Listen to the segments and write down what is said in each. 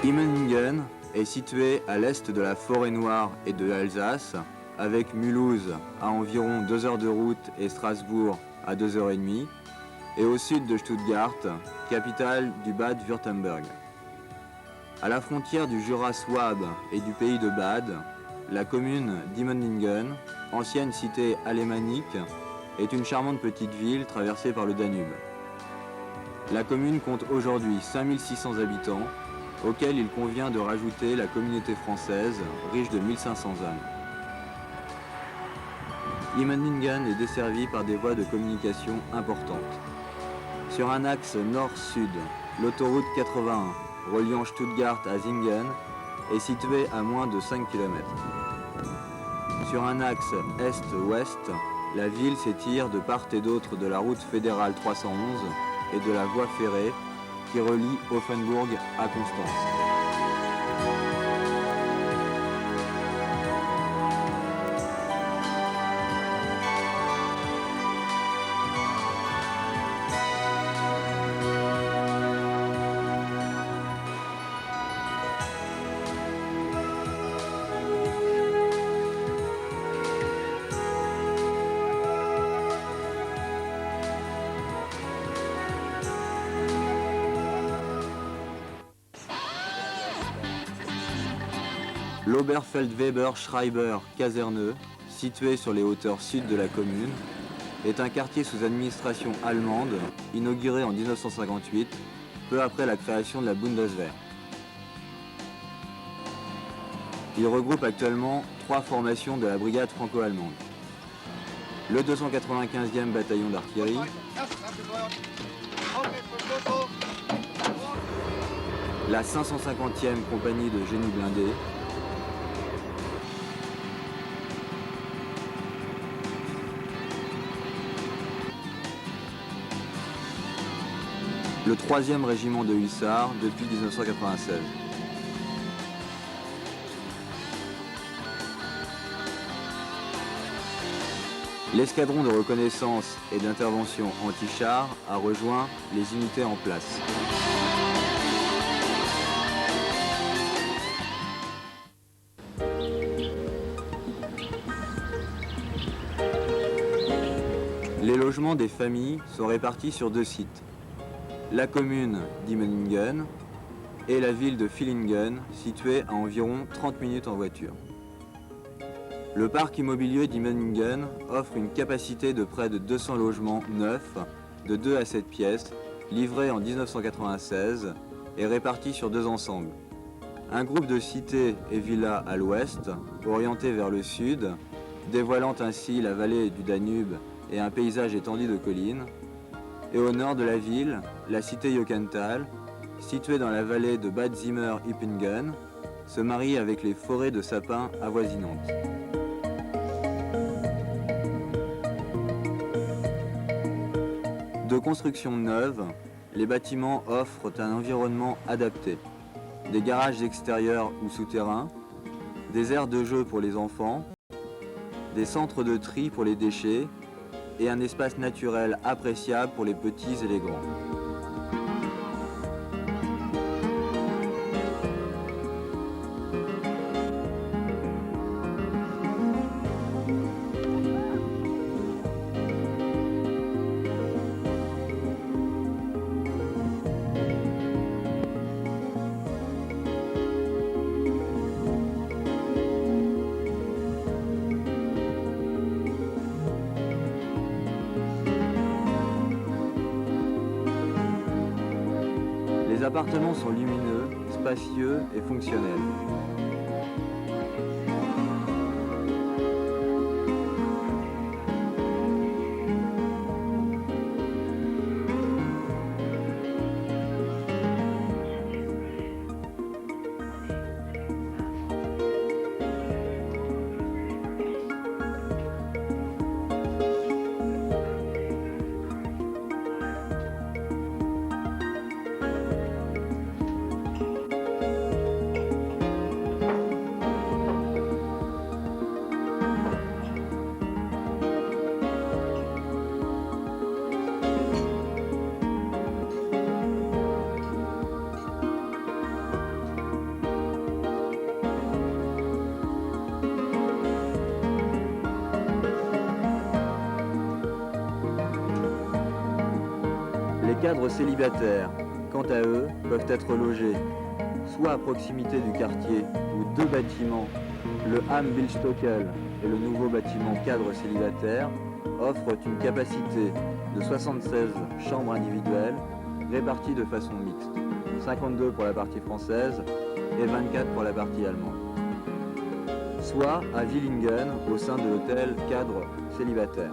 Immenningen est situé à l'est de la Forêt-Noire et de l'Alsace, avec Mulhouse à environ 2 heures de route et Strasbourg à 2h30, et au sud de Stuttgart, capitale du Bade-Wurtemberg. À la frontière du Jura souabe et du pays de Bade, la commune d'Immenningen, ancienne cité alémanique, est une charmante petite ville traversée par le Danube. La commune compte aujourd'hui 5600 habitants, auxquels il convient de rajouter la communauté française, riche de 1500 âmes. Immenningen est desservie par des voies de communication importantes. Sur un axe nord-sud, l'autoroute 81, reliant Stuttgart à Singen, est située à moins de 5 km. Sur un axe est-ouest, la ville s'étire de part et d'autre de la route fédérale 311 et de la voie ferrée qui relie Offenbourg à Constance. L'Oberfeldweber-Schreiber-Kaserne, situé sur les hauteurs sud de la commune, est un quartier sous administration allemande, inauguré en 1958, peu après la création de la Bundeswehr. Il regroupe actuellement 3 formations de la brigade franco-allemande. Le 295e bataillon d'artillerie, la 550e compagnie de génie blindé, le 3e régiment de hussards depuis 1996. L'escadron de reconnaissance et d'intervention anti-char a rejoint les unités en place. Les logements des familles sont répartis sur 2 sites. La commune d'Immenningen et la ville de Villingen, située à environ 30 minutes en voiture. Le parc immobilier d'Immenningen offre une capacité de près de 200 logements neufs de 2 à 7 pièces, livrés en 1996 et répartis sur 2 ensembles. Un groupe de cités et villas à l'ouest, orienté vers le sud, dévoilant ainsi la vallée du Danube et un paysage étendu de collines, et au nord de la ville, la cité Jöckental, située dans la vallée de Bad Zimmer-Ippingen, se marie avec les forêts de sapins avoisinantes. De construction neuve, les bâtiments offrent un environnement adapté. Des garages extérieurs ou souterrains, des aires de jeu pour les enfants, des centres de tri pour les déchets, et un espace naturel appréciable pour les petits et les grands. Les appartements sont lumineux, spacieux et fonctionnels. cadres célibataires, quant à eux, peuvent être logés soit à proximité du quartier où deux bâtiments, le Ham Billstockel et le nouveau bâtiment cadre célibataire, offrent une capacité de 76 chambres individuelles réparties de façon mixte, 52 pour la partie française et 24 pour la partie allemande. Soit à Villingen au sein de l'hôtel cadre célibataire.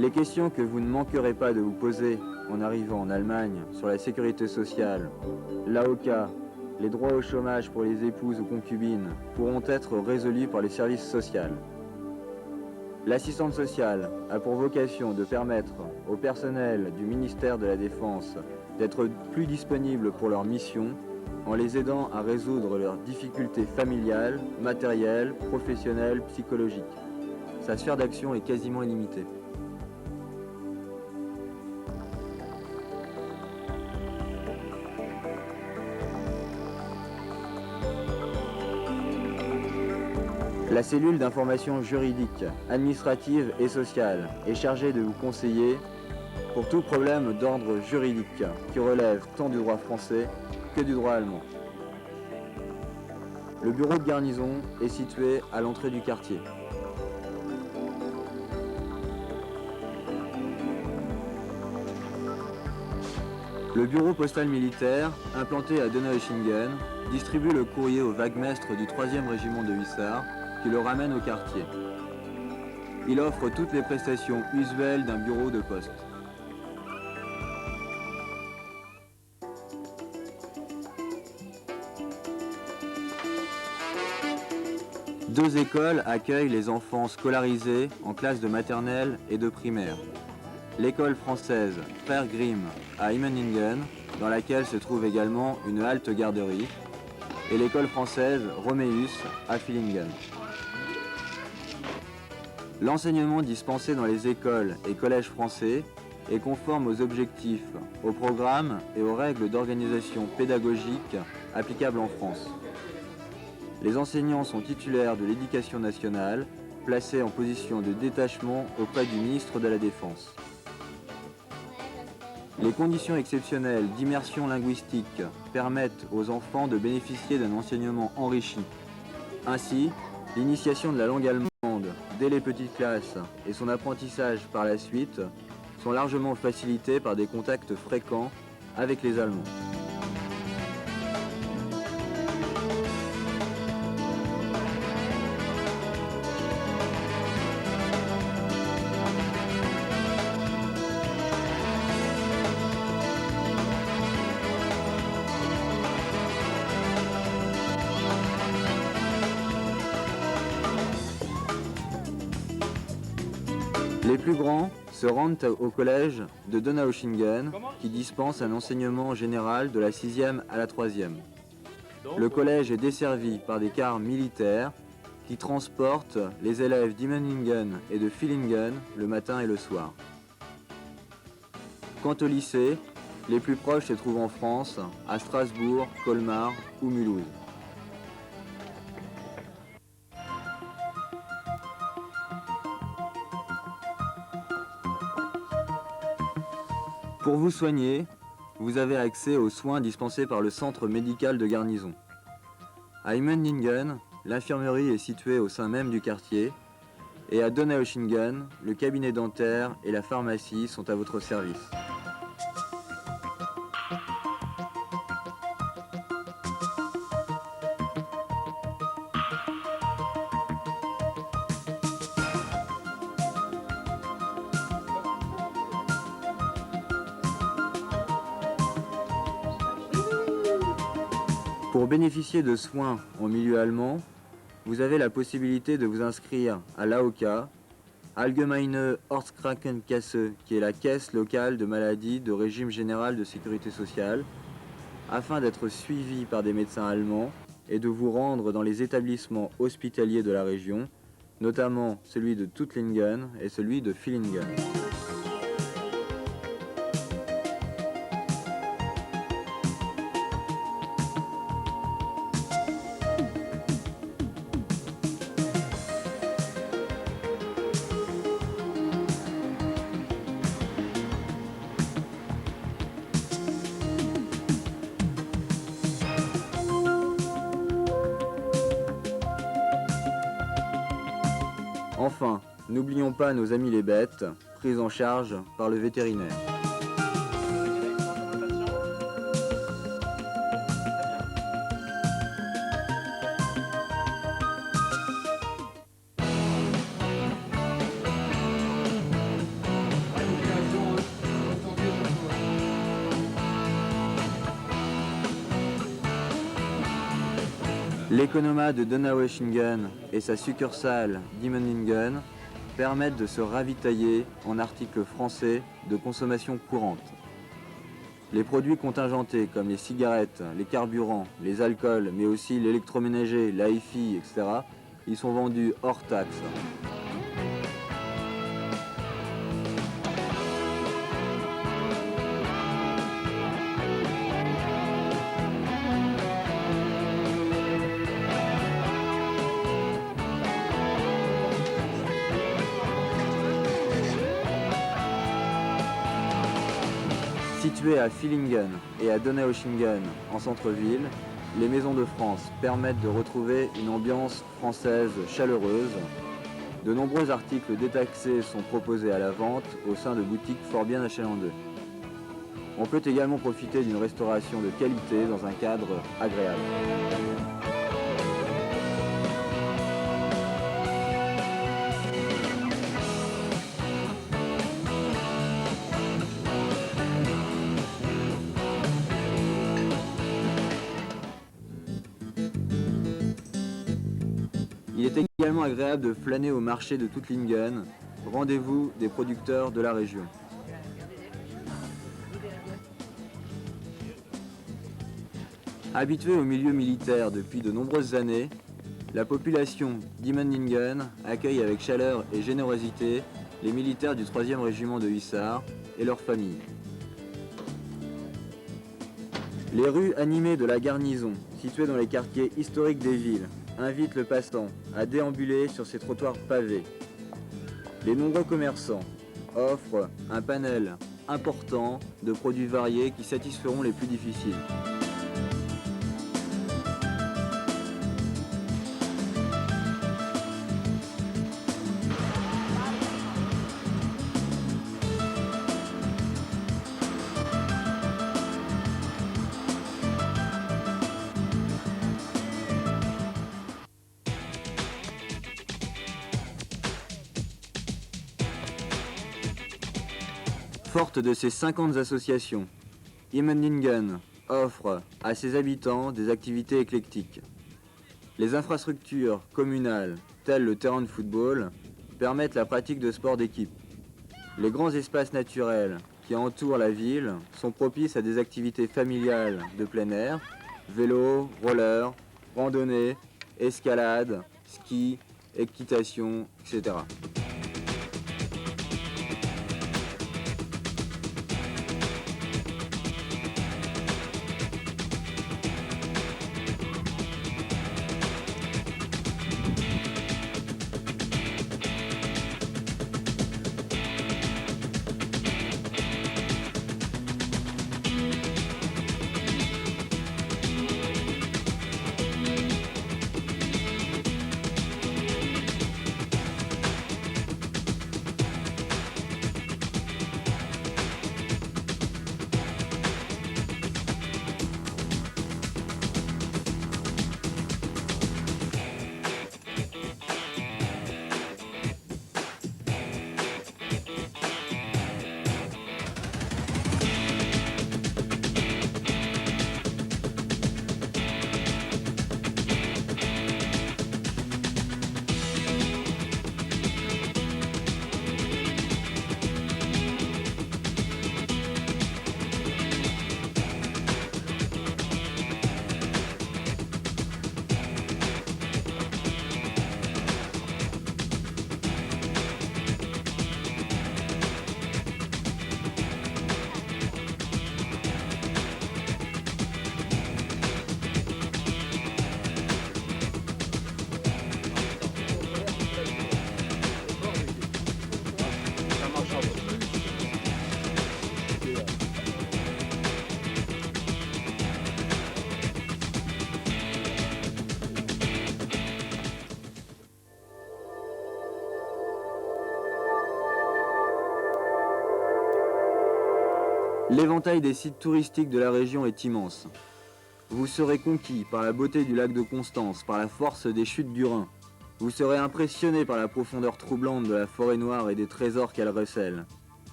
Les questions que vous ne manquerez pas de vous poser en arrivant en Allemagne sur la sécurité sociale, l'AOK, les droits au chômage pour les épouses ou concubines pourront être résolues par les services sociaux. L'assistante sociale a pour vocation de permettre au personnel du ministère de la Défense d'être plus disponible pour leur mission en les aidant à résoudre leurs difficultés familiales, matérielles, professionnelles, psychologiques. Sa sphère d'action est quasiment illimitée. La cellule d'information juridique, administrative et sociale est chargée de vous conseiller pour tout problème d'ordre juridique qui relève tant du droit français que du droit allemand. Le bureau de garnison est situé à l'entrée du quartier. Le bureau postal militaire, implanté à Donaueschingen, distribue le courrier au vaguemestre du 3e régiment de hussards qui le ramène au quartier. Il offre toutes les prestations usuelles d'un bureau de poste. Deux écoles accueillent les enfants scolarisés en classe de maternelle et de primaire. L'école française Frère Grimm à Immenningen, dans laquelle se trouve également une halte garderie, et l'école française Roméus à Villingen. L'enseignement dispensé dans les écoles et collèges français est conforme aux objectifs, aux programmes et aux règles d'organisation pédagogique applicables en France. Les enseignants sont titulaires de l'éducation nationale, placés en position de détachement auprès du ministre de la Défense. Les conditions exceptionnelles d'immersion linguistique permettent aux enfants de bénéficier d'un enseignement enrichi. Ainsi, l'initiation de la langue allemande dès les petites classes et son apprentissage par la suite sont largement facilités par des contacts fréquents avec les Allemands. Les plus grands se rendent au collège de Donaueschingen qui dispense un enseignement général de la 6e à la 3e. Le collège est desservi par des cars militaires qui transportent les élèves d'Immenningen et de Villingen le matin et le soir. Quant au lycée, les plus proches se trouvent en France, à Strasbourg, Colmar ou Mulhouse. Pour vous soigner, vous avez accès aux soins dispensés par le centre médical de garnison. À Immenningen, l'infirmerie est située au sein même du quartier et à Donaueschingen, le cabinet dentaire et la pharmacie sont à votre service. Pour bénéficier de soins en milieu allemand, vous avez la possibilité de vous inscrire à l'AOK, Allgemeine Ortskrankenkasse, qui est la caisse locale de maladies de régime général de sécurité sociale, afin d'être suivi par des médecins allemands et de vous rendre dans les établissements hospitaliers de la région, notamment celui de Tuttlingen et celui de Villingen. Enfin, n'oublions pas nos amis les bêtes, pris en charge par le vétérinaire. L'économat de Donaueschingen et sa succursale d'Immendingen permettent de se ravitailler en articles français de consommation courante. Les produits contingentés comme les cigarettes, les carburants, les alcools, mais aussi l'électroménager, la hi-fi, etc., ils sont vendus hors taxe. Situées à Villingen et à Donaueschingen en centre-ville, les Maisons de France permettent de retrouver une ambiance française chaleureuse. De nombreux articles détaxés sont proposés à la vente au sein de boutiques fort bien achalandées. On peut également profiter d'une restauration de qualité dans un cadre agréable. Il est également agréable de flâner au marché de Tuttlingen, rendez-vous des producteurs de la région. Habituée au milieu militaire depuis de nombreuses années, la population d'Immendingen accueille avec chaleur et générosité les militaires du 3e régiment de hussards et leurs familles. Les rues animées de la garnison, situées dans les quartiers historiques des villes, invitent le passant à déambuler sur ces trottoirs pavés. Les nombreux commerçants offrent un panel important de produits variés qui satisferont les plus difficiles. Forte de ses 50 associations, Immendingen offre à ses habitants des activités éclectiques. Les infrastructures communales, telles le terrain de football, permettent la pratique de sports d'équipe. Les grands espaces naturels qui entourent la ville sont propices à des activités familiales de plein air, vélo, roller, randonnée, escalade, ski, équitation, etc. L'éventail des sites touristiques de la région est immense. Vous serez conquis par la beauté du lac de Constance, par la force des chutes du Rhin. Vous serez impressionné par la profondeur troublante de la forêt noire et des trésors qu'elle recèle.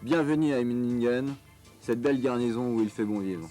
Bienvenue à Emmendingen, cette belle garnison où il fait bon vivre.